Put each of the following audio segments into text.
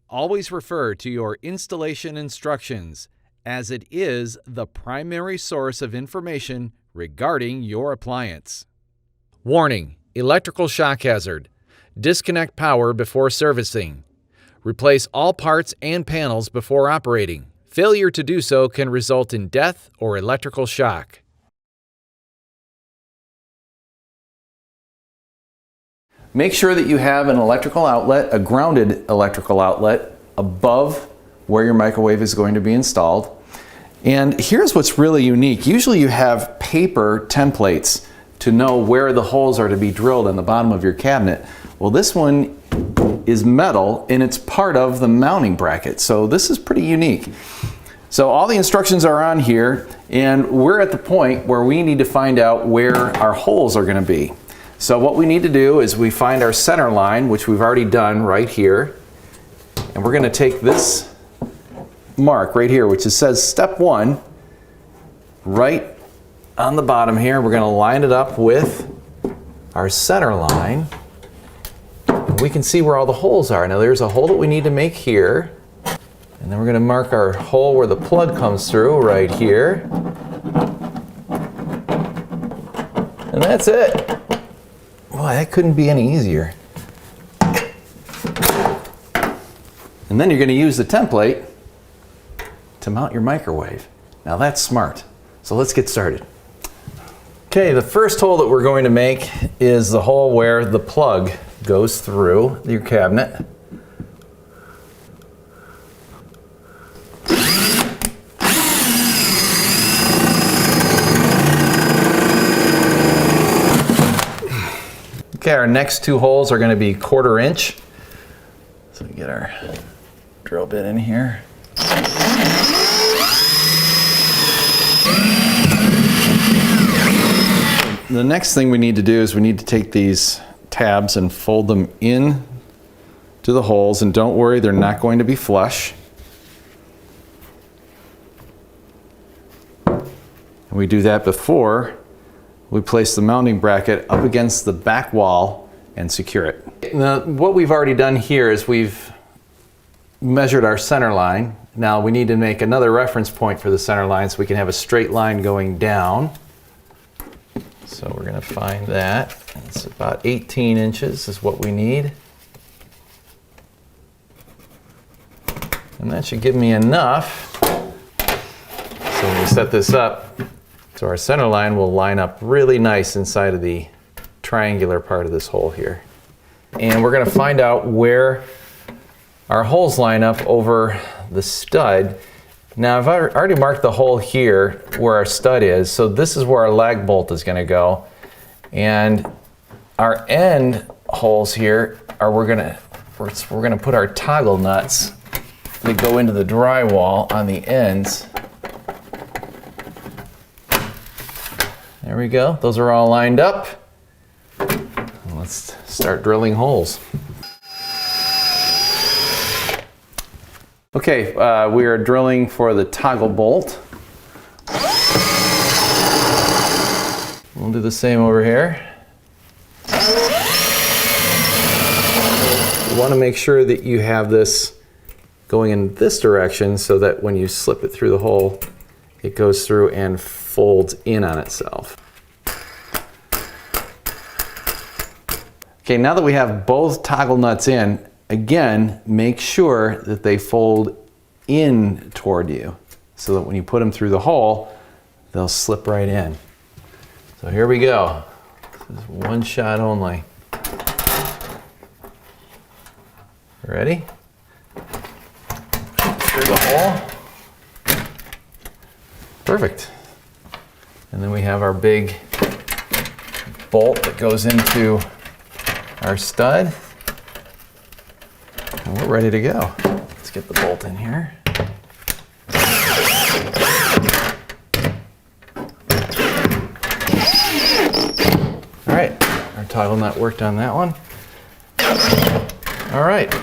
Always refer to your installation instructions, as it is the primary source of information regarding your appliance. Warning: electrical shock hazard. Disconnect power before servicing. Replace all parts and panels before operating. Failure to do so can result in death or electrical shock. Make sure that you have an electrical outlet, a grounded electrical outlet, above where your microwave is going to be installed. And here's what's really unique. Usually you have paper templates to know where the holes are to be drilled on the bottom of your cabinet. Well, this one is metal and it's part of the mounting bracket. So this is pretty unique. So all the instructions are on here, and we're at the point where we need to find out where our holes are going to be. So what we need to do is we find our center line, which we've already done right here. And we're going to take this mark right here, which says step 1, right on the bottom here. We're going to line it up with our center line. And we can see where all the holes are. Now there's a hole that we need to make here. And then we're going to mark our hole where the plug comes through right here. And that's it. Boy, that couldn't be any easier. And then you're going to use the template to mount your microwave. Now that's smart. So let's get started. Okay, the first hole that we're going to make is the hole where the plug goes through your cabinet. Okay, our next two holes are going to be 1/4 inch. So we get our drill bit in here. The next thing we need to do is we need to take these tabs and fold them in to the holes, and don't worry, they're not going to be flush. And we do that before we place the mounting bracket up against the back wall and secure it. Now, what we've already done here is we've measured our center line. Now we need to make another reference point for the center line so we can have a straight line going down. So we're going to find that. It's about 18 inches is what we need. And that should give me enough. So when we set this up, so our center line will line up really nice inside of the triangular part of this hole here. And we're going to find out where our holes line up over the stud. Now I've already marked the hole here where our stud is, so this is where our lag bolt is going to go. And our end holes here are we're going to put our toggle nuts that go into the drywall on the ends. There we go. Those are all lined up. Let's start drilling holes. Okay, we are drilling for the toggle bolt. We'll do the same over here. You want to make sure that you have this going in this direction so that when you slip it through the hole, it goes through and folds in on itself. Okay, now that we have both toggle nuts in, again, make sure that they fold in toward you so that when you put them through the hole, they'll slip right in. So here we go. This is one shot only. Ready? Through the hole. Perfect. And then we have our big bolt that goes into our stud. And we're ready to go. Let's get the bolt in here. All right, our toggle nut worked on that one. All right.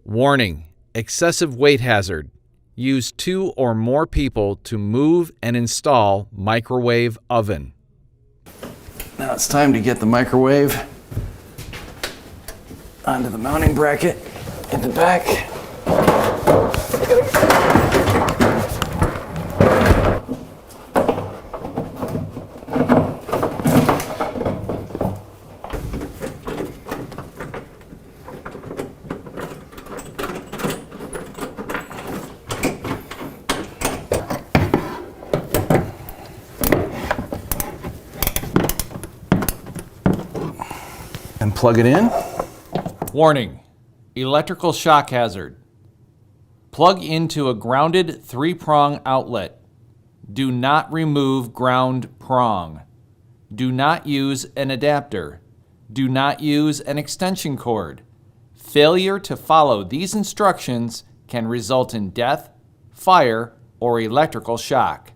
Warning: excessive weight hazard. Use 2 or more people to move and install microwave oven. Now it's time to get the microwave onto the mounting bracket. in the back. And plug it in. Warning: electrical shock hazard. Plug into a grounded 3-prong outlet. Do not remove ground prong. Do not use an adapter. Do not use an extension cord. Failure to follow these instructions can result in death, fire, or electrical shock.